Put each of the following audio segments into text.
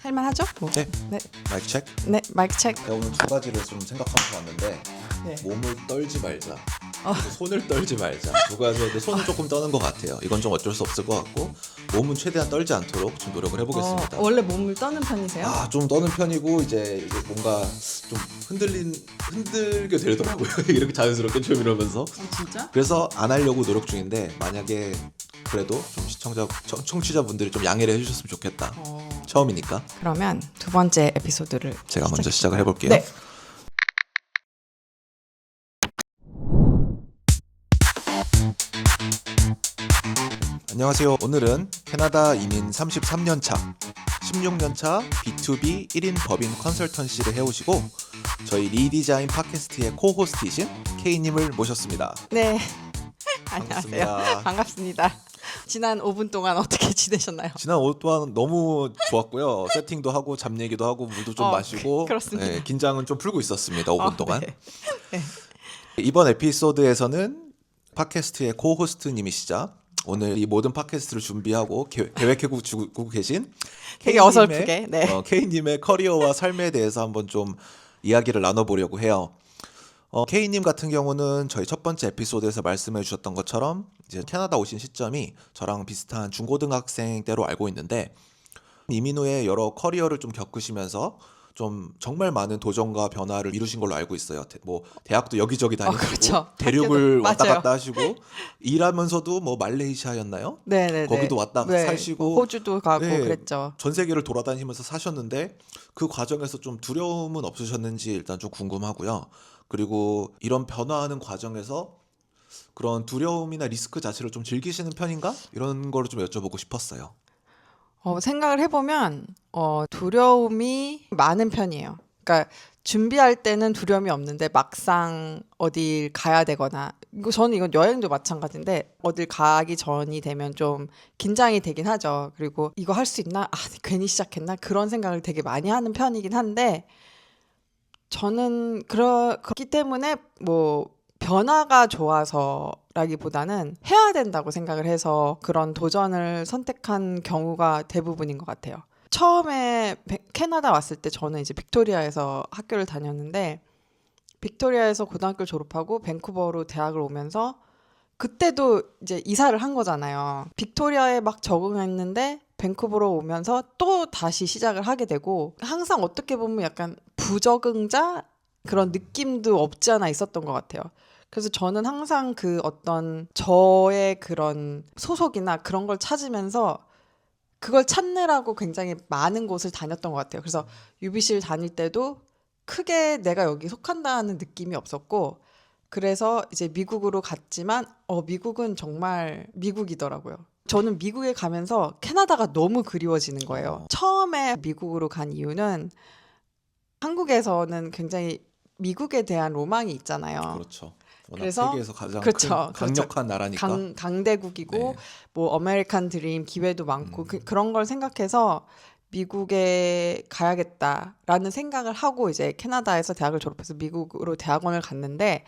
할만하죠? 뭐. 네. 네. 마이크 체크. 네, 마이크 체크. 제가 오늘 두 가지를 좀 생각하면서 왔는데 네. 몸을 떨지 말자. 그리고 손을 떨지 말자. 두 가지에도 손을 조금 떠는 것 같아요. 이건 좀 어쩔 수 없을 것 같고 몸은 최대한 떨지 않도록 좀 노력을 해보겠습니다. 원래 몸을 떠는 편이세요? 좀 떠는 편이고 이제 뭔가 좀 흔들게 되더라고요. 이렇게 자연스럽게 좀 이러면서. 진짜? 그래서 안 하려고 노력 중인데 만약에 그래도 좀 청취자분들이 좀 양해를 해주셨으면 좋겠다. 처음이니까. 그러면 두 번째 에피소드를 제가 먼저 시작을 해볼게요. 네. 안녕하세요. 오늘은 캐나다 이민 33년 차, 16년 차 B2B 1인 법인 컨설턴시를 해오시고 저희 리디자인 팟캐스트의 코호스트이신 K님을 모셨습니다. 네. 안녕하세요. 반갑습니다. 반갑습니다. 지난 5분 동안 어떻게 지내셨나요? 지난 5분 동안 너무 좋았고요. 세팅도 하고 잡 얘기도 하고 물도 좀 마시고 그렇습니다. 네, 긴장은 좀 풀고 있었습니다. 5분 동안. 네. 네. 이번 에피소드에서는 팟캐스트의 코호스트님이시자 오늘 이 모든 팟캐스트를 준비하고 계획해주고 계신 되게 어설프게. 네. K님의 커리어와 삶에 대해서 한번 좀 이야기를 나눠보려고 해요. K님 같은 경우는 저희 첫 번째 에피소드에서 말씀해 주셨던 것처럼 이제 캐나다 오신 시점이 저랑 비슷한 중고등학생 때로 알고 있는데 이민 후에 여러 커리어를 좀 겪으시면서 좀 정말 많은 도전과 변화를 이루신 걸로 알고 있어요. 뭐 대학도 여기저기 다니시고 그렇죠. 대륙을 왔다 맞아요. 갔다 하시고 일하면서도 뭐 말레이시아였나요? 네네네. 거기도 왔다 사시고 호주도 가고 네, 그랬죠. 전 세계를 돌아다니면서 사셨는데 그 과정에서 좀 두려움은 없으셨는지 일단 좀 궁금하고요. 그리고 이런 변화하는 과정에서 그런 두려움이나 리스크 자체를 좀 즐기시는 편인가? 이런 거를 좀 여쭤보고 싶었어요. 생각을 해보면 두려움이 많은 편이에요. 그러니까 준비할 때는 두려움이 없는데 막상 어딜 가야 되거나 저는 이건 여행도 마찬가지인데 어딜 가기 전이 되면 좀 긴장이 되긴 하죠. 그리고 이거 할 수 있나? 괜히 시작했나? 그런 생각을 되게 많이 하는 편이긴 한데 저는 그렇기 때문에 뭐 변화가 좋아서라기보다는 해야 된다고 생각을 해서 그런 도전을 선택한 경우가 대부분인 것 같아요. 처음에 캐나다 왔을 때 저는 이제 빅토리아에서 학교를 다녔는데 빅토리아에서 고등학교를 졸업하고 밴쿠버로 대학을 오면서 그때도 이제 이사를 한 거잖아요. 빅토리아에 막 적응했는데 밴쿠버로 오면서 또 다시 시작을 하게 되고 항상 어떻게 보면 약간 부적응자 그런 느낌도 없지 않아 있었던 것 같아요. 그래서 저는 항상 그 어떤 저의 그런 소속이나 그런 걸 찾으면서 그걸 찾느라고 굉장히 많은 곳을 다녔던 것 같아요. 그래서 UBC를 다닐 때도 크게 내가 여기 속한다는 느낌이 없었고 그래서 이제 미국으로 갔지만 미국은 정말 미국이더라고요. 저는 미국에 가면서 캐나다가 너무 그리워지는 거예요. 처음에 미국으로 간 이유는 한국에서는 굉장히 미국에 대한 로망이 있잖아요. 그렇죠. 워낙 그래서 세계에서 가장 그렇죠. 큰 강력한 나라니까. 강대국이고 네. 뭐 어메리칸 드림 기회도 많고 그런 걸 생각해서 미국에 가야겠다라는 생각을 하고 이제 캐나다에서 대학을 졸업해서 미국으로 대학원을 갔는데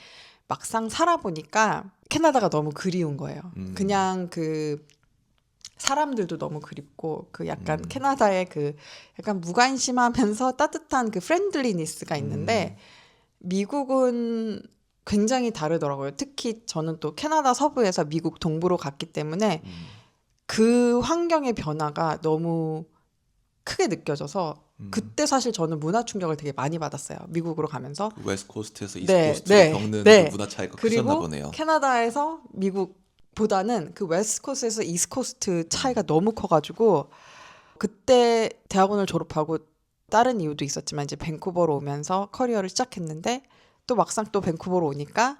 막상 살아보니까 캐나다가 너무 그리운 거예요. 그냥 그 사람들도 너무 그립고 그 약간 캐나다의 그 약간 무관심하면서 따뜻한 그 프렌들리니스가 있는데 미국은 굉장히 다르더라고요. 특히 저는 또 캐나다 서부에서 미국 동부로 갔기 때문에 그 환경의 변화가 너무 크게 느껴져서 그때 사실 저는 문화 충격을 되게 많이 받았어요. 미국으로 가면서. 웨스트 코스트에서 이스트 코스트로 겪는 그 문화 차이가 크셨나 보네요. 그리고 캐나다에서 미국보다는 그 웨스트 코스트에서 이스트 코스트 차이가 너무 커가지고 그때 대학원을 졸업하고 다른 이유도 있었지만 이제 밴쿠버로 오면서 커리어를 시작했는데 또 막상 또 밴쿠버로 오니까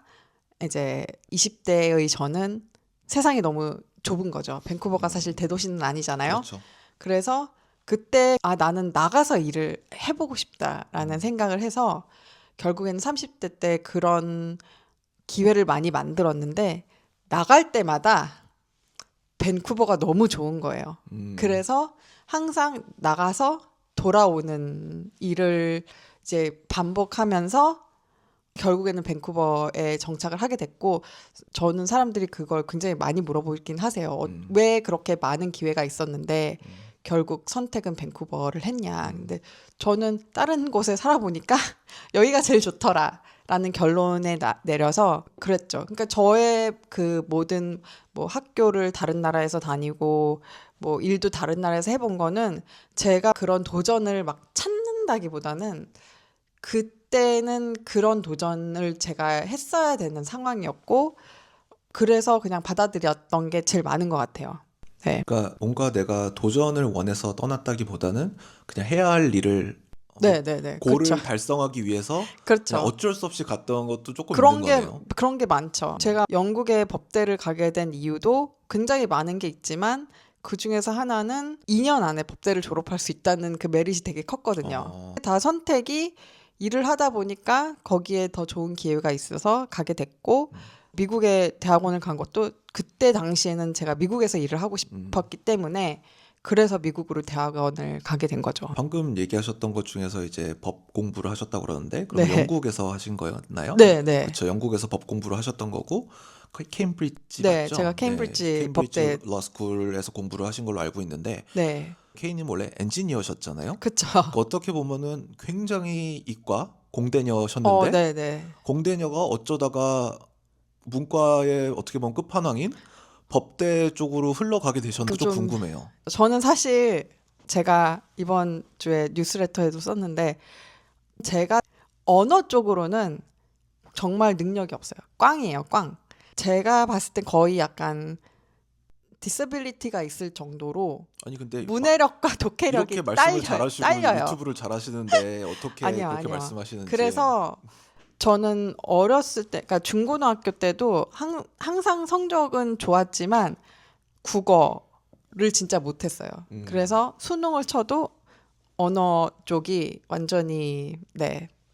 이제 20대의 저는 세상이 너무 좁은 거죠. 밴쿠버가 사실 대도시는 아니잖아요. 그렇죠. 그래서 그때 나는 나가서 일을 해보고 싶다라는 생각을 해서 결국에는 30대 때 그런 기회를 많이 만들었는데 나갈 때마다 밴쿠버가 너무 좋은 거예요. 그래서 항상 나가서 돌아오는 일을 이제 반복하면서 결국에는 밴쿠버에 정착을 하게 됐고 저는 사람들이 그걸 굉장히 많이 물어보긴 하세요. 왜 그렇게 많은 기회가 있었는데 결국 선택은 밴쿠버를 했냐. 근데 저는 다른 곳에 살아보니까 여기가 제일 좋더라라는 결론에 내려서 그랬죠. 그러니까 저의 그 모든 뭐 학교를 다른 나라에서 다니고 뭐 일도 다른 나라에서 해본 거는 제가 그런 도전을 막 찾는다기보다는 그때는 그런 도전을 제가 했어야 되는 상황이었고 그래서 그냥 받아들였던 게 제일 많은 것 같아요. 네. 그러니까 뭔가 내가 도전을 원해서 떠났다기보다는 그냥 해야 할 일을 네네네. 고를 그렇죠. 달성하기 위해서 그냥 그렇죠. 어쩔 수 없이 갔던 것도 조금 그런 있는 게 거네요. 그런 게 많죠. 제가 영국의 법대를 가게 된 이유도 굉장히 많은 게 있지만 그 중에서 하나는 2년 안에 법대를 졸업할 수 있다는 그 메릿이 되게 컸거든요. 어, 다 선택이 일을 하다 보니까 거기에 더 좋은 기회가 있어서 가게 됐고 미국의 대학원을 간 것도 그때 당시에는 제가 미국에서 일을 하고 싶었기 때문에 그래서 미국으로 대학원을 가게 된 거죠. 방금 얘기하셨던 것 중에서 이제 법 공부를 하셨다고 그러는데 그럼 네. 영국에서 하신 거였나요? 네, 네. 그렇죠. 영국에서 법 공부를 하셨던 거고 케임브리지 네, 맞죠? 제가 케임브리지 케임브리지 법대 러스쿨에서 공부를 하신 걸로 알고 있는데 네. 케이님 원래 엔지니어셨잖아요. 그쵸. 그 어떻게 보면은 굉장히 이과 공대녀셨는데 네, 네. 공대녀가 어쩌다가 문과의 어떻게 보면 끝판왕인 법대 쪽으로 흘러가게 되셨는지 좀 좀 궁금해요. 저는 사실 제가 이번 주에 뉴스레터에도 썼는데 제가 언어 쪽으로는 정말 능력이 없어요. 꽝이에요, 꽝. 제가 봤을 때 거의 약간 디서빌리티가 있을 정도로 아니 근데 문해력과 독해력이 이렇게 말씀을 딸려요. 잘하시고 딸려요. 유튜브를 잘하시는데 어떻게 아니요, 그렇게 아니요. 말씀하시는지. 그래서 저는 어렸을 때, 그러니까 중고등학교 때도 항상 성적은 좋았지만 국어를 진짜 못했어요. 그래서 수능을 쳐도 언어 쪽이 완전히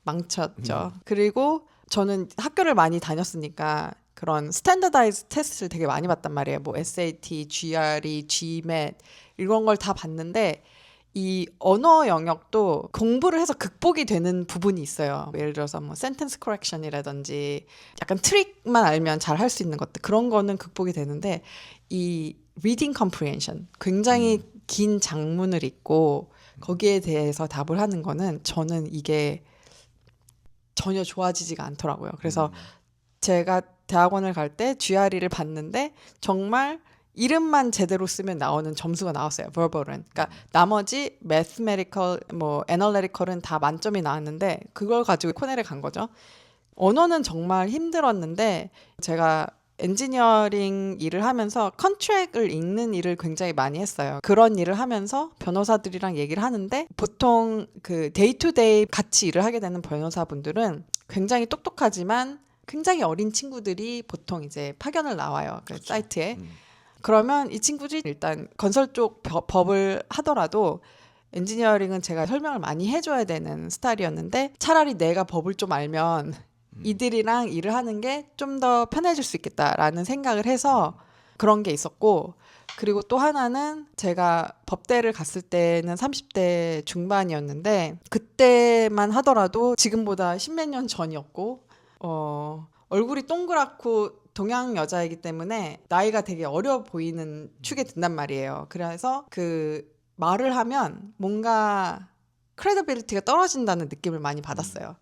망쳤죠. 그리고 저는 학교를 많이 다녔으니까 그런 스탠더다이즈 테스트를 되게 많이 봤단 말이에요. 뭐 SAT, GRE, GMAT 이런 걸 다 봤는데 이 언어 영역도 공부를 해서 극복이 되는 부분이 있어요. 예를 들어서 뭐 센텐스 커렉션이라든지 약간 트릭만 알면 잘 할 수 있는 것들 그런 거는 극복이 되는데 이 reading comprehension 굉장히 긴 장문을 읽고 거기에 대해서 답을 하는 거는 저는 이게 전혀 좋아지지가 않더라고요. 그래서 제가 대학원을 갈 때 GRE를 봤는데 정말 이름만 제대로 쓰면 나오는 점수가 나왔어요. verbal은. 그러니까 나머지 mathematical, 뭐 analytical은 다 만점이 나왔는데 그걸 가지고 코넬에 간 거죠. 언어는 정말 힘들었는데 제가 엔지니어링 일을 하면서 컨트랙을 읽는 일을 굉장히 많이 했어요. 그런 일을 하면서 변호사들이랑 얘기를 하는데 보통 그 데이투데이 같이 일을 하게 되는 변호사분들은 굉장히 똑똑하지만 굉장히 어린 친구들이 보통 이제 파견을 나와요. 그 그렇죠. 사이트에. 그러면 이 친구들이 일단 건설 쪽 법을 하더라도 엔지니어링은 제가 설명을 많이 해줘야 되는 스타일이었는데 차라리 내가 법을 좀 알면 이들이랑 일을 하는 게 좀 더 편해질 수 있겠다라는 생각을 해서 그런 게 있었고 그리고 또 하나는 제가 법대를 갔을 때는 30대 중반이었는데 그때만 하더라도 지금보다 십몇 년 전이었고 얼굴이 동그랗고 동양 여자이기 때문에 나이가 되게 어려 보이는 축에 든단 말이에요. 그래서 그 말을 하면 뭔가 크레디빌리티가 떨어진다는 느낌을 많이 받았어요.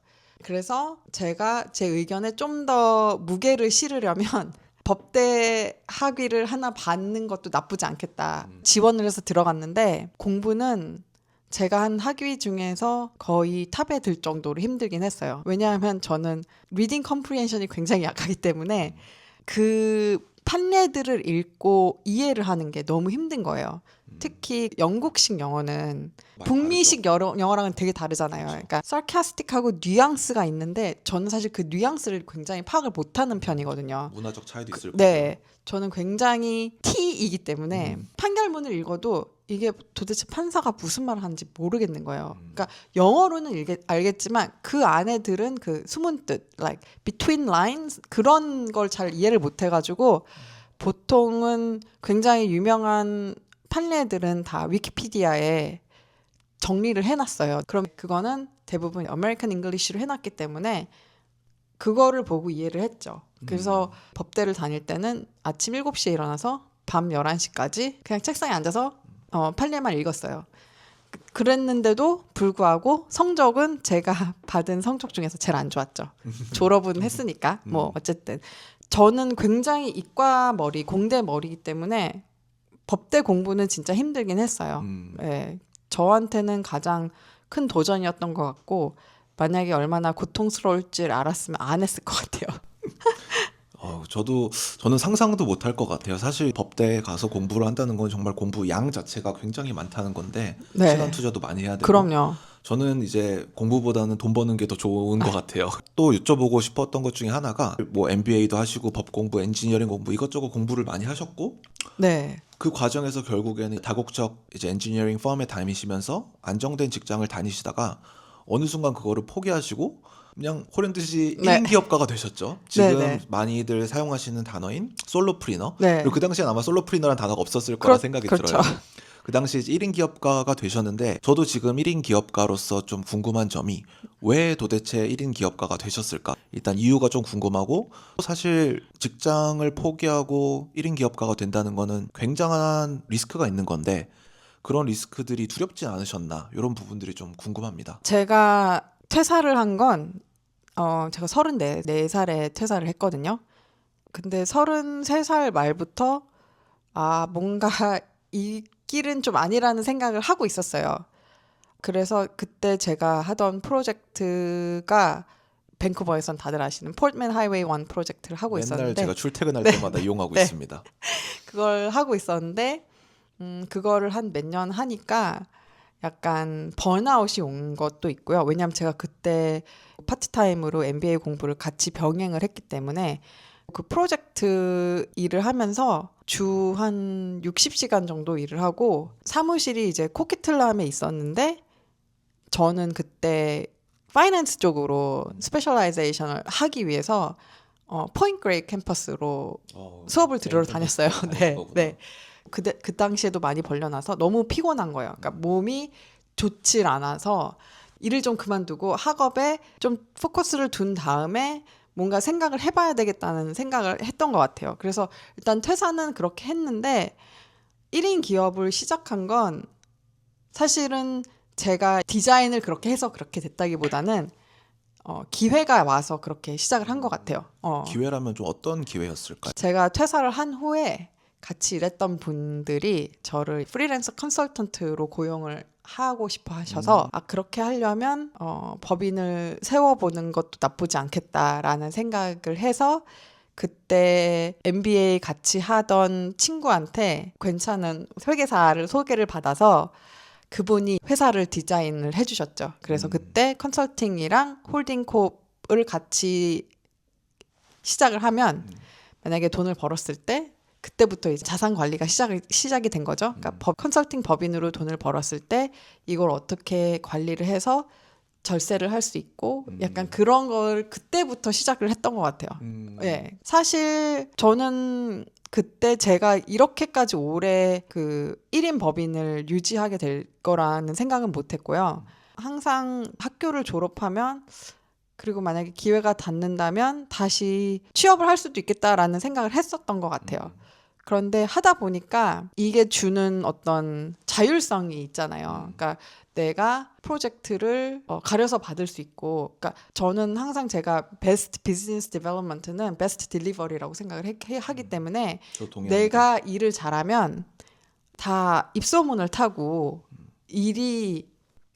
그래서 제가 제 의견에 좀 더 무게를 실으려면 법대 학위를 하나 받는 것도 나쁘지 않겠다. 지원을 해서 들어갔는데 공부는 제가 한 학위 중에서 거의 탑에 들 정도로 힘들긴 했어요. 왜냐하면 저는 리딩 컴프리hension이 굉장히 약하기 때문에 그 판례들을 읽고 이해를 하는 게 너무 힘든 거예요. 특히 영국식 영어는 북미식 영어랑은 되게 다르잖아요. 그러니까 sarcastic하고 뉘앙스가 있는데 저는 사실 그 뉘앙스를 굉장히 파악을 못하는 편이거든요. 문화적 차이도 있을 거고. 네, 저는 굉장히 T이기 때문에 판결문을 읽어도 이게 도대체 판사가 무슨 말을 하는지 모르겠는 거예요. 그러니까 영어로는 알겠지만 그 안에 들은 그 숨은 뜻, like between lines 그런 걸 잘 이해를 못 해가지고 보통은 굉장히 유명한 판례들은 다 위키피디아에 정리를 해놨어요. 그럼 그거는 대부분 아메리칸 잉글리시로 해놨기 때문에 그거를 보고 이해를 했죠. 그래서 법대를 다닐 때는 아침 7시에 일어나서 밤 11시까지 그냥 책상에 앉아서 판례만 읽었어요. 그랬는데도 불구하고 성적은 제가 받은 성적 중에서 제일 안 좋았죠. 졸업은 했으니까 뭐 어쨌든 저는 굉장히 이과 머리, 공대 머리이기 때문에 법대 공부는 진짜 힘들긴 했어요. 예, 저한테는 가장 큰 도전이었던 것 같고 만약에 얼마나 고통스러울 줄 알았으면 안 했을 것 같아요. 저는 상상도 못할 것 같아요. 사실 법대에 가서 공부를 한다는 건 정말 공부 양 자체가 굉장히 많다는 건데 네. 시간 투자도 많이 해야 되고 그럼요. 저는 이제 공부보다는 돈 버는 게 더 좋은 것 같아요. 또 여쭤보고 싶었던 것 중에 하나가 뭐 MBA도 하시고 법 공부, 엔지니어링 공부 이것저것 공부를 많이 하셨고 네. 그 과정에서 결국에는 다국적 이제 엔지니어링 펌에 다니시면서 안정된 직장을 다니시다가 어느 순간 그거를 포기하시고 그냥 호련듯이 네. 1인 기업가가 되셨죠. 지금 네. 많이들 사용하시는 단어인 솔로프리너. 네. 그리고 그 당시엔 아마 솔로프리너라는 단어가 없었을 거라 생각이 그렇죠. 들어요. 그 당시 1인 기업가가 되셨는데 저도 지금 1인 기업가로서 좀 궁금한 점이 왜 도대체 1인 기업가가 되셨을까? 일단 이유가 좀 궁금하고 사실 직장을 포기하고 1인 기업가가 된다는 거는 굉장한 리스크가 있는 건데 그런 리스크들이 두렵지 않으셨나? 이런 부분들이 좀 궁금합니다. 제가 퇴사를 한 건 제가 34살에 퇴사를 했거든요. 근데 33살 말부터 뭔가 이 길은 좀 아니라는 생각을 하고 있었어요. 그래서 그때 제가 하던 프로젝트가 밴쿠버에선 다들 아시는 폴트맨 하이웨이 1 프로젝트를 하고 맨날 있었는데 제가 출퇴근할 때마다 이용하고 네. 있습니다. 그걸 하고 있었는데 그거를 한 몇 년 하니까 약간 번아웃이 온 것도 있고요. 왜냐하면 제가 그때 파트타임으로 MBA 공부를 같이 병행을 했기 때문에 그 프로젝트 일을 하면서 주 한 60시간 정도 일을 하고 사무실이 이제 코키틀람에 있었는데 저는 그때 파이낸스 쪽으로 스페셜라이제이션을 하기 위해서 포인트 그레이 캠퍼스로 수업을 들으러 다녔어요. 네, 네. 그 당시에도 많이 벌려놔서 너무 피곤한 거예요. 그러니까 몸이 좋질 않아서 일을 좀 그만두고 학업에 좀 포커스를 둔 다음에 뭔가 생각을 해봐야 되겠다는 생각을 했던 것 같아요. 그래서 일단 퇴사는 그렇게 했는데 1인 기업을 시작한 건 사실은 제가 디자인을 그렇게 해서 그렇게 됐다기보다는 기회가 와서 그렇게 시작을 한 것 같아요. 기회라면 좀 어떤 기회였을까요? 제가 퇴사를 한 후에 같이 일했던 분들이 저를 프리랜서 컨설턴트로 고용을 하고 싶어 하셔서 그렇게 하려면 법인을 세워보는 것도 나쁘지 않겠다라는 생각을 해서 그때 MBA 같이 하던 친구한테 괜찮은 회계사를 소개를 받아서 그분이 회사를 디자인을 해주셨죠. 그래서 그때 컨설팅이랑 홀딩코업을 같이 시작을 하면 만약에 돈을 벌었을 때 그때부터 이제 자산 관리가 시작이 된 거죠. 그러니까 컨설팅 법인으로 돈을 벌었을 때 이걸 어떻게 관리를 해서 절세를 할 수 있고 약간 그런 걸 그때부터 시작을 했던 것 같아요. 예. 사실 저는 그때 제가 이렇게까지 오래 그 1인 법인을 유지하게 될 거라는 생각은 못 했고요. 항상 학교를 졸업하면 그리고 만약에 기회가 닿는다면 다시 취업을 할 수도 있겠다라는 생각을 했었던 것 같아요. 그런데 하다 보니까 이게 주는 어떤 자율성이 있잖아요. 그러니까 내가 프로젝트를 가려서 받을 수 있고, 그러니까 저는 항상 제가 베스트 비즈니스 디벨롭먼트는 베스트 딜리버리라고 생각을 하기 때문에 저 동의합니다. 내가 일을 잘하면 다 입소문을 타고 일이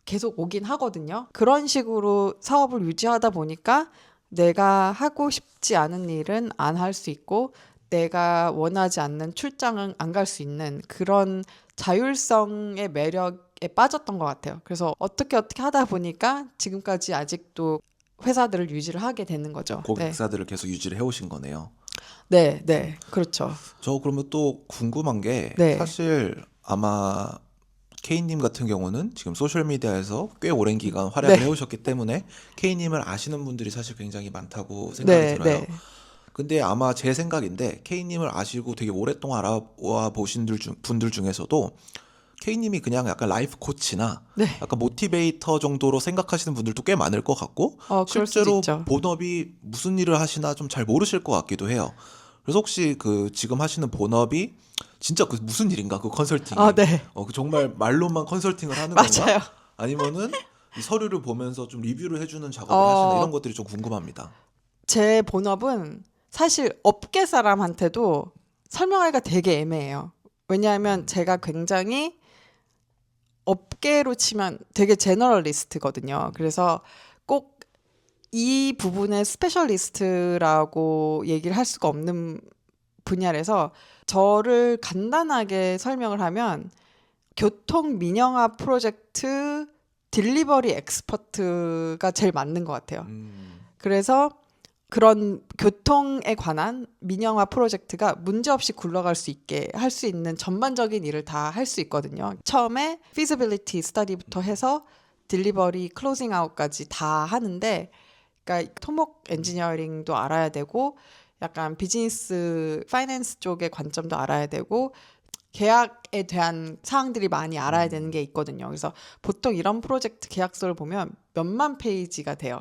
계속 오긴 하거든요. 그런 식으로 사업을 유지하다 보니까 내가 하고 싶지 않은 일은 안 할 수 있고 내가 원하지 않는 출장은 안 갈 수 있는 그런 자율성의 매력에 빠졌던 것 같아요. 그래서 어떻게 하다 보니까 지금까지 아직도 회사들을 유지를 하게 되는 거죠. 고객사들을 계속 유지를 해오신 거네요. 네, 네, 그렇죠. 저 그러면 또 궁금한 게 네. 사실 아마 K님 같은 경우는 지금 소셜미디어에서 꽤 오랜 기간 활약을 네. 해오셨기 때문에 K님을 아시는 분들이 사실 굉장히 많다고 생각이 네, 들어요. 네. 근데 아마 제 생각인데 K님을 아시고 되게 오랫동안 알아와 보신 분들 중에서도 K님이 그냥 약간 라이프 코치나 네. 약간 모티베이터 정도로 생각하시는 분들도 꽤 많을 것 같고 그럴 수도 실제로 있죠. 본업이 무슨 일을 하시나 좀 잘 모르실 것 같기도 해요. 그래서 혹시 그 지금 하시는 본업이 진짜 그 무슨 일인가? 그 컨설팅이. 아, 네. 그 정말 말로만 컨설팅을 하는 건가? 맞아요. 아니면은 이 서류를 보면서 좀 리뷰를 해주는 작업을 하시나 어, 이런 것들이 좀 궁금합니다. 제 본업은 사실 업계 사람한테도 설명하기가 되게 애매해요. 왜냐하면 제가 굉장히 업계로 치면 되게 제너럴리스트거든요. 그래서 꼭 이 부분의 스페셜리스트라고 얘기를 할 수가 없는 분야라서 저를 간단하게 설명을 하면 교통 민영화 프로젝트 딜리버리 엑스퍼트가 제일 맞는 것 같아요. 그래서 그런 교통에 관한 민영화 프로젝트가 문제없이 굴러갈 수 있게 할 수 있는 전반적인 일을 다 할 수 있거든요. 처음에 feasibility study부터 해서 딜리버리 클로징 아웃까지 다 하는데, 그러니까 토목 엔지니어링도 알아야 되고 약간 비즈니스 파이낸스 쪽의 관점도 알아야 되고 계약에 대한 사항들이 많이 알아야 되는 게 있거든요. 그래서 보통 이런 프로젝트 계약서를 보면 몇만 페이지가 돼요.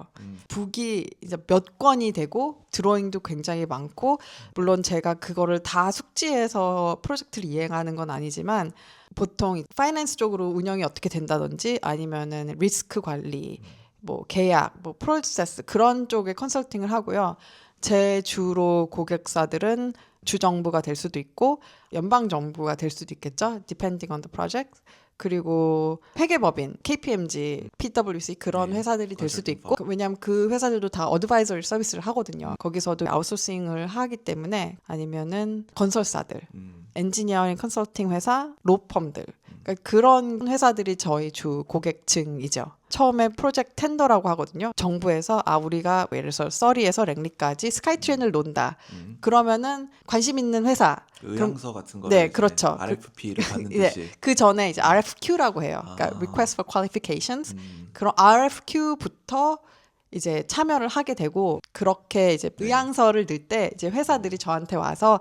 북이 이제 몇 권이 되고 드로잉도 굉장히 많고, 물론 제가 그거를 다 숙지해서 프로젝트를 이행하는 건 아니지만 보통 파이낸스 쪽으로 운영이 어떻게 된다든지 아니면은 리스크 관리, 뭐 계약, 뭐 프로세스 그런 쪽의 컨설팅을 하고요. 제 주로 고객사들은 주정부가 될 수도 있고 연방 정부가 될 수도 있겠죠. Depending on the project. 그리고 회계법인, KPMG, PwC 그런 네, 회사들이 될 수도 컨설팅 있고, 왜냐하면 그 회사들도 다 어드바이저리 서비스를 하거든요. 거기서도 아웃소싱을 하기 때문에, 아니면은 건설사들, 엔지니어링 컨설팅 회사, 로펌들, 그러니까 그런 회사들이 저희 주 고객층이죠. 처음에 프로젝트 텐더라고 하거든요. 정부에서 우리가 예를 들어서 써리에서 랭리까지 스카이트레인을 논다. 그러면은 관심 있는 회사. 의향서 같은 거를 네, 이제 그렇죠. RFP를 받는 네, 듯이. 그 전에 이제 RFQ라고 해요. 그러니까 아. Request for Qualifications. 그런 RFQ부터 이제 참여를 하게 되고, 그렇게 이제 네. 의향서를 넣을 때 이제 회사들이 저한테 와서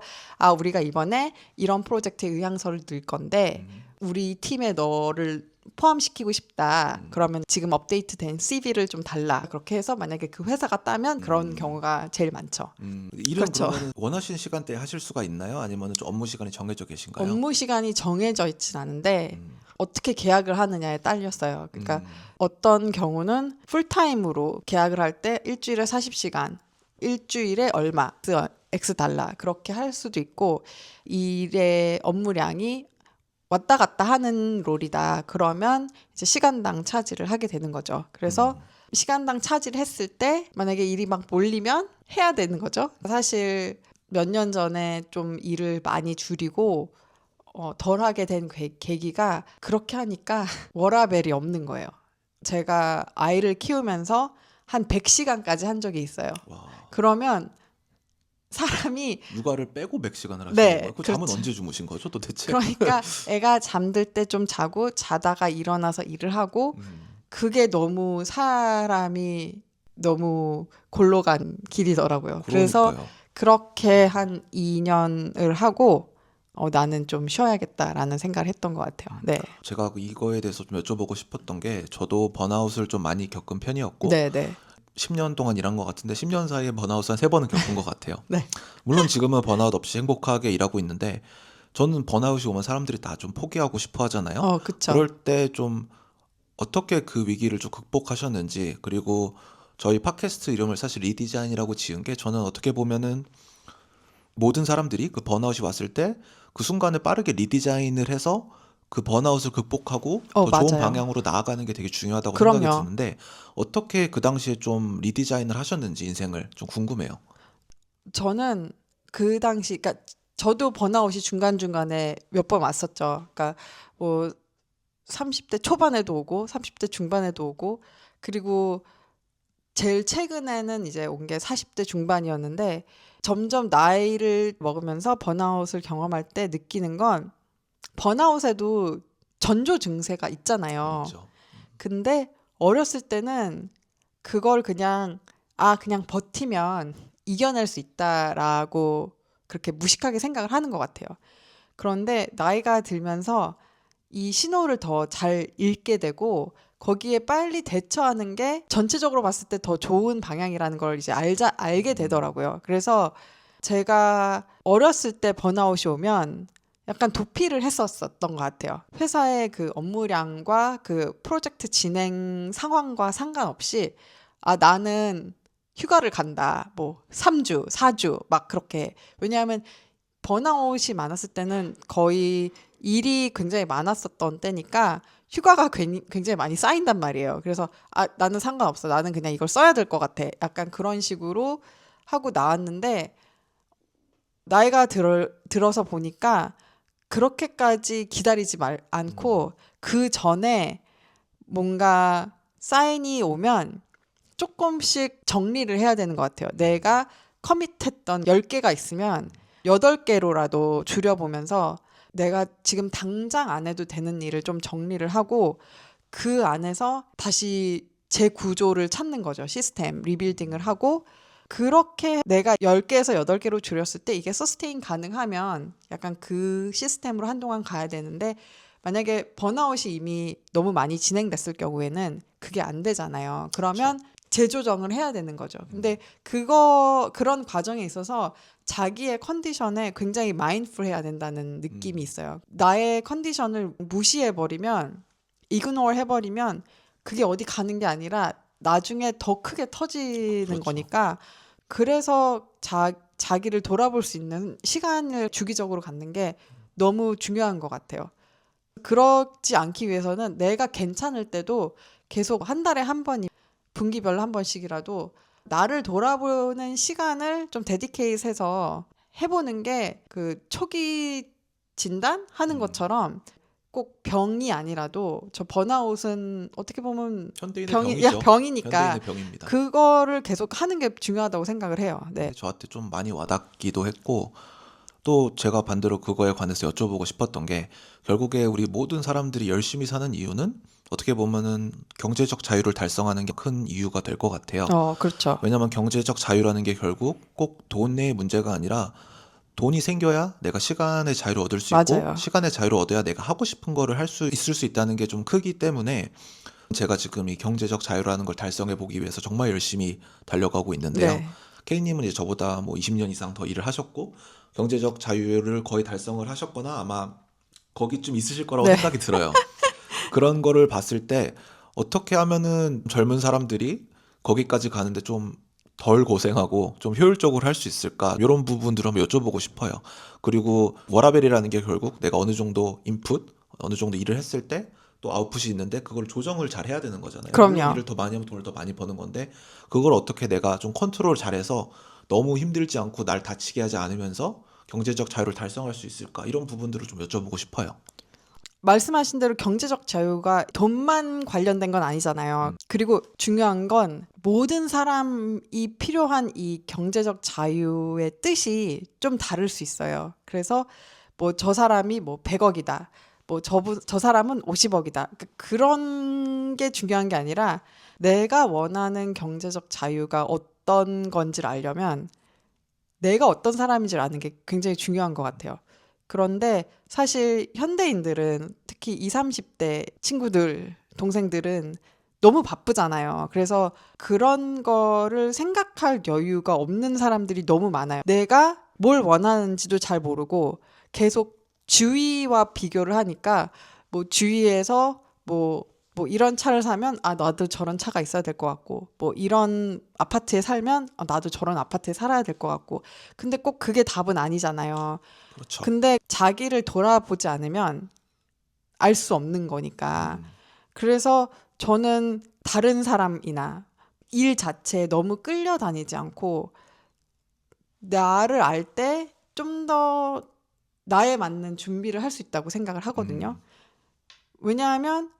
우리가 이번에 이런 프로젝트에 의향서를 넣을 건데 우리 팀에 너를 포함시키고 싶다. 그러면 지금 업데이트된 CV를 좀 달라. 그렇게 해서 만약에 그 회사가 따면 그런 경우가 제일 많죠. 일은 그렇죠. 그러면 원하시는 시간대에 하실 수가 있나요? 아니면 좀 업무 시간이 정해져 계신가요? 업무 시간이 정해져 있진 않은데 어떻게 계약을 하느냐에 딸렸어요. 그러니까 어떤 경우는 풀타임으로 계약을 할 때 일주일에 40시간, 일주일에 얼마, X 달러 그렇게 할 수도 있고, 일의 업무량이 왔다 갔다 하는 롤이다. 그러면 이제 시간당 차지를 하게 되는 거죠. 그래서 시간당 차지를 했을 때 만약에 일이 막 몰리면 해야 되는 거죠. 사실 몇 년 전에 좀 일을 많이 줄이고 덜 하게 된 계기가, 그렇게 하니까 워라밸이 없는 거예요. 제가 아이를 키우면서 한 100시간까지 한 적이 있어요. 와, 그러면 사람이 육아를 빼고 100시간을 하시는 네, 거예요? 그 잠은 그렇죠. 언제 주무신 거죠, 도대체? 그러니까 애가 잠들 때 좀 자고 자다가 일어나서 일을 하고, 그게 너무 사람이 너무 골로 간 길이더라고요. 그래서 그러니까요. 그렇게 한 2년을 하고 나는 좀 쉬어야겠다라는 생각을 했던 것 같아요. 네. 제가 이거에 대해서 좀 여쭤보고 싶었던 게, 저도 번아웃을 좀 많이 겪은 편이었고 네, 네. 10년 동안 일한 것 같은데 10년 사이에 번아웃 한 3번은 겪은 것 같아요. 네. 물론 지금은 번아웃 없이 행복하게 일하고 있는데, 저는 번아웃이 오면 사람들이 다 좀 포기하고 싶어 하잖아요. 그쵸. 그럴 때 좀 어떻게 그 위기를 좀 극복하셨는지, 그리고 저희 팟캐스트 이름을 사실 리디자인이라고 지은 게, 저는 어떻게 보면은 모든 사람들이 그 번아웃이 왔을 때 그 순간에 빠르게 리디자인을 해서 그 번아웃을 극복하고 더 좋은 맞아요. 방향으로 나아가는 게 되게 중요하다고 생각이 그럼요. 드는데, 어떻게 그 당시에 좀 리디자인을 하셨는지 인생을 좀 궁금해요. 저는 그 당시, 그러니까 저도 번아웃이 중간중간에 몇 번 왔었죠. 그러니까 뭐 30대 초반에도 오고 30대 중반에도 오고, 그리고 제일 최근에는 이제 온 게 40대 중반이었는데, 점점 나이를 먹으면서 번아웃을 경험할 때 느끼는 건, 번아웃에도 전조 증세가 있잖아요. 있죠. 근데 어렸을 때는 그걸 그냥 그냥 버티면 이겨낼 수 있다라고 그렇게 무식하게 생각을 하는 것 같아요. 그런데 나이가 들면서 이 신호를 더 잘 읽게 되고, 거기에 빨리 대처하는 게 전체적으로 봤을 때 더 좋은 방향이라는 걸 이제 알게 되더라고요. 그래서 제가 어렸을 때 번아웃이 오면 약간 도피를 했었던 것 같아요. 회사의 그 업무량과 그 프로젝트 진행 상황과 상관없이 나는 휴가를 간다. 뭐 3주, 4주 막 그렇게. 왜냐하면 번아웃이 많았을 때는 거의 일이 굉장히 많았었던 때니까 휴가가 굉장히 많이 쌓인단 말이에요. 그래서 나는 상관없어. 나는 그냥 이걸 써야 될 것 같아. 약간 그런 식으로 하고 나왔는데 나이가 들어서 보니까 그렇게까지 기다리지 않고 그 전에 뭔가 사인이 오면 조금씩 정리를 해야 되는 것 같아요. 내가 커밋했던 10개가 있으면 8개로라도 줄여보면서 내가 지금 당장 안 해도 되는 일을 좀 정리를 하고 그 안에서 다시 재구조를 찾는 거죠. 시스템 리빌딩을 하고 그렇게 내가 10개에서 8개로 줄였을 때 이게 서스테인 가능하면 약간 그 시스템으로 한동안 가야 되는데 만약에 번아웃이 이미 너무 많이 진행됐을 경우에는 그게 안 되잖아요. 그러면 재조정을 해야 되는 거죠. 근데 그런 과정에 있어서 자기의 컨디션에 굉장히 마인드풀 해야 된다는 느낌이 있어요. 나의 컨디션을 무시해버리면, 이그노어 해버리면 그게 어디 가는 게 아니라 나중에 더 크게 터지는 그렇죠. 거니까 그래서 자기를 돌아볼 수 있는 시간을 주기적으로 갖는 게 너무 중요한 것 같아요. 그렇지 않기 위해서는 내가 괜찮을 때도 계속 한 달에 한 번, 분기별로 한 번씩이라도 나를 돌아보는 시간을 좀 데디케이트해서 해보는 게 그 초기 진단하는 것처럼 꼭 병이 아니라도 저 번아웃은 어떻게 보면 현대인의 병이니까 현대인의 병입니다. 그거를 계속 하는 게 중요하다고 생각을 해요. 네. 저한테 좀 많이 와닿기도 했고 또 제가 반대로 그거에 관해서 여쭤보고 싶었던 게 결국에 우리 모든 사람들이 열심히 사는 이유는 어떻게 보면은 경제적 자유를 달성하는 게 큰 이유가 될 것 같아요. 그렇죠. 왜냐하면 경제적 자유라는 게 결국 꼭 돈의 문제가 아니라 돈이 생겨야 내가 시간의 자유를 얻을 수 있고 맞아요. 시간의 자유를 얻어야 내가 하고 싶은 거를 할 수 있을 수 있다는 게 좀 크기 때문에 제가 지금 이 경제적 자유라는 걸 달성해 보기 위해서 정말 열심히 달려가고 있는데요. 네. K님은 이제 저보다 뭐 20년 이상 더 일을 하셨고 경제적 자유를 거의 달성을 하셨거나 아마 거기쯤 있으실 거라고 네. 생각이 들어요. 그런 거를 봤을 때 어떻게 하면은 젊은 사람들이 거기까지 가는데 좀 덜 고생하고 좀 효율적으로 할 수 있을까? 이런 부분들을 한번 여쭤보고 싶어요. 그리고 워라밸이라는 게 결국 내가 어느 정도 인풋, 어느 정도 일을 했을 때 또 아웃풋이 있는데 그걸 조정을 잘 해야 되는 거잖아요. 물론 그럼요. 일을 더 많이 하면 돈을 더 많이 버는 건데 그걸 어떻게 내가 좀 컨트롤 잘해서 너무 힘들지 않고 날 다치게 하지 않으면서 경제적 자유를 달성할 수 있을까? 이런 부분들을 좀 여쭤보고 싶어요. 말씀하신 대로 경제적 자유가 돈만 관련된 건 아니잖아요. 그리고 중요한 건 모든 사람이 필요한 이 경제적 자유의 뜻이 좀 다를 수 있어요. 그래서 뭐 저 사람이 뭐 100억이다. 뭐 저 사람은 50억이다. 그런 게 중요한 게 아니라 내가 원하는 경제적 자유가 어떤 건지를 알려면 내가 어떤 사람인지를 아는 게 굉장히 중요한 것 같아요. 그런데 사실 현대인들은 특히 20, 30대 친구들, 동생들은 너무 바쁘잖아요. 그래서 그런 거를 생각할 여유가 없는 사람들이 너무 많아요. 내가 뭘 원하는지도 잘 모르고 계속 주위와 비교를 하니까 뭐 주위에서 뭐 이런 차를 사면 나도 저런 차가 있어야 될 것 같고 뭐 이런 아파트에 살면 나도 저런 아파트에 살아야 될 것 같고 근데 꼭 그게 답은 아니잖아요. 그렇죠. 근데 자기를 돌아보지 않으면 알 수 없는 거니까. 그래서 저는 다른 사람이나 일 자체에 너무 끌려다니지 않고 나를 알 때 좀 더 나에 맞는 준비를 할 수 있다고 생각을 하거든요. 왜냐하면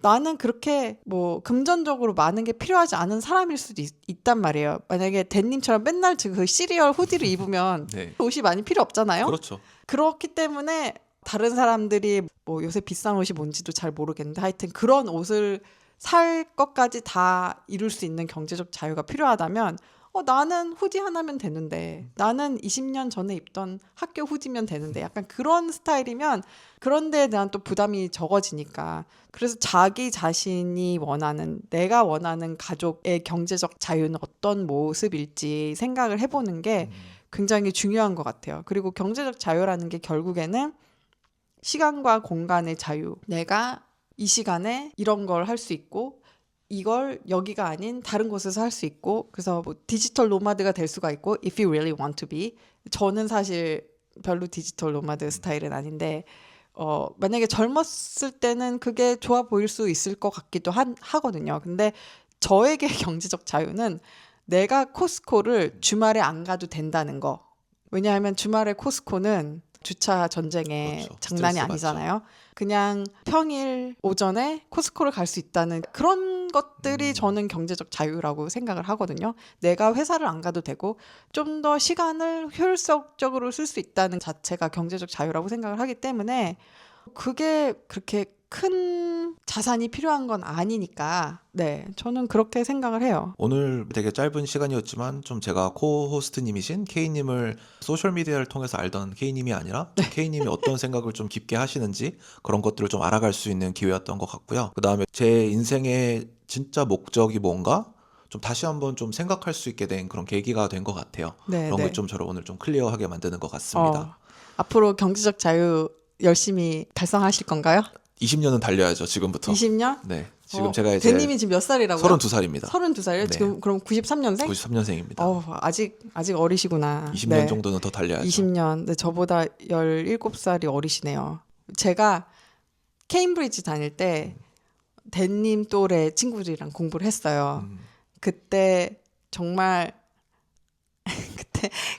나는 그렇게 뭐 금전적으로 많은 게 필요하지 않은 사람일 수도 있단 말이에요. 만약에 댄님처럼 맨날 그 시리얼 후디를 입으면 네. 옷이 많이 필요 없잖아요. 그렇죠. 그렇기 때문에 다른 사람들이 뭐 요새 비싼 옷이 뭔지도 잘 모르겠는데 하여튼 그런 옷을 살 것까지 다 이룰 수 있는 경제적 자유가 필요하다면 나는 후디 하나면 되는데 나는 20년 전에 입던 학교 후디면 되는데 약간 그런 스타일이면 그런 데에 대한 또 부담이 적어지니까 그래서 자기 자신이 원하는 내가 원하는 가족의 경제적 자유는 어떤 모습일지 생각을 해보는 게 굉장히 중요한 것 같아요. 그리고 경제적 자유라는 게 결국에는 시간과 공간의 자유. 내가 이 시간에 이런 걸 할 수 있고 이걸 여기가 아닌 다른 곳에서 할 수 있고 그래서 뭐 디지털 노마드가 될 수가 있고 if you really want to be. 저는 사실 별로 디지털 노마드 스타일은 아닌데 만약에 젊었을 때는 그게 좋아 보일 수 있을 것 같기도 하거든요. 근데 저에게 경제적 자유는 내가 코스코를 주말에 안 가도 된다는 거. 왜냐하면 주말에 코스코는 주차 전쟁의 그렇죠. 장난이 스트레스 아니잖아요. 그냥 평일 오전에 코스코를 갈 수 있다는 그런 것들이 저는 경제적 자유라고 생각을 하거든요. 내가 회사를 안 가도 되고 좀 더 시간을 효율적으로 쓸 수 있다는 자체가 경제적 자유라고 생각을 하기 때문에 그게 그렇게 큰 자산이 필요한 건 아니니까 네, 저는 그렇게 생각을 해요. 오늘 되게 짧은 시간이었지만 좀 제가 코호스트님이신 K님을 소셜미디어를 통해서 알던 K님이 아니라 K님이 어떤 생각을 좀 깊게 하시는지 그런 것들을 좀 알아갈 수 있는 기회였던 것 같고요. 그 다음에 제 인생의 진짜 목적이 뭔가 좀 다시 한번 좀 생각할 수 있게 된 그런 계기가 된 것 같아요. 네, 그런 네. 걸 좀 저를 오늘 좀 클리어하게 만드는 것 같습니다. 앞으로 경제적 자유 열심히 달성하실 건가요? 20년은 달려야죠, 지금부터. 20년? 네. 지금 제가 이제 대님이 지금 몇 살이라고요? 32살입니다. 32살이요? 네. 지금 그럼 93년생? 93년생입니다. 아직 어리시구나. 20년 네. 정도는 더 달려야죠. 20년. 네, 저보다 17살이 어리시네요. 제가 케임브리지 다닐 때 대님 또래 친구들이랑 공부를 했어요. 그때 정말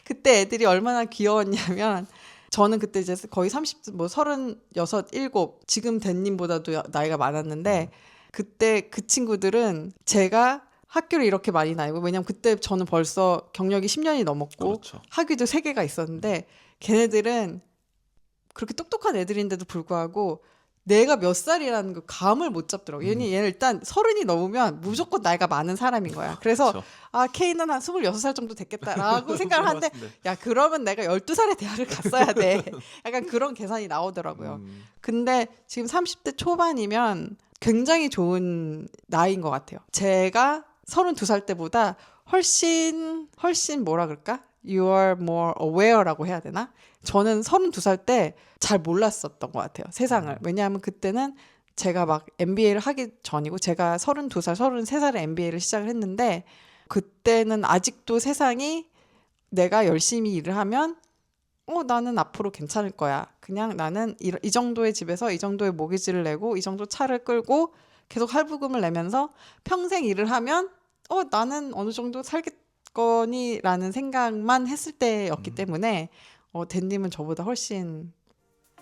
그때 애들이 얼마나 귀여웠냐면 저는 그때 이제 거의 36, 7, 지금 대님보다도 나이가 많았는데 그때 그 친구들은 제가 학교를 이렇게 많이 다니고 왜냐면 그때 저는 벌써 경력이 10년이 넘었고 그렇죠. 학위도 3개가 있었는데 걔네들은 그렇게 똑똑한 애들인데도 불구하고 내가 몇 살이라는 그 감을 못 잡더라고요. 얘는 일단 30이 넘으면 무조건 나이가 많은 사람인 거야. 그래서 그렇죠. K는 한 26살 정도 됐겠다라고 생각을 하는데 야 그러면 내가 12살에 대학을 갔어야 돼. 약간 그런 계산이 나오더라고요. 근데 지금 30대 초반이면 굉장히 좋은 나이인 것 같아요. 제가 32살 때보다 훨씬 뭐라 그럴까? You are more aware라고 해야 되나? 저는 32살 때 잘 몰랐었던 것 같아요. 세상을. 왜냐하면 그때는 제가 막 MBA를 하기 전이고 제가 32살, 33살에 MBA를 시작을 했는데 그때는 아직도 세상이 내가 열심히 일을 하면 나는 앞으로 괜찮을 거야. 그냥 나는 이 정도의 집에서 이 정도의 모기지를 내고 이 정도 차를 끌고 계속 할부금을 내면서 평생 일을 하면 나는 어느 정도 살겠거니라는 생각만 했을 때였기 때문에 댄님은 저보다 훨씬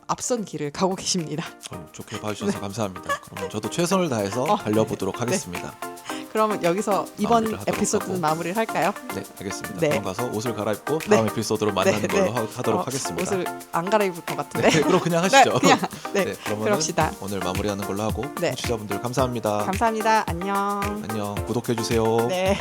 앞선 길을 가고 계십니다. 좋게 봐주셔서 감사합니다. 그러면 저도 최선을 다해서 달려보도록 하겠습니다. 그러면 여기서 이번 마무리를 하도록 에피소드는 하고. 마무리를 할까요? 네, 알겠습니다. 네. 그럼 가서 옷을 갈아입고 다음 에피소드로 만나는 걸로 하도록 하겠습니다. 옷을 안 갈아입을 것 같은데. 네, 그럼 그냥 하시죠. 그냥 그러면 그럽시다. 오늘 마무리하는 걸로 하고 네. 청취자분들 감사합니다. 감사합니다. 안녕. 안녕. 구독해 주세요. 네.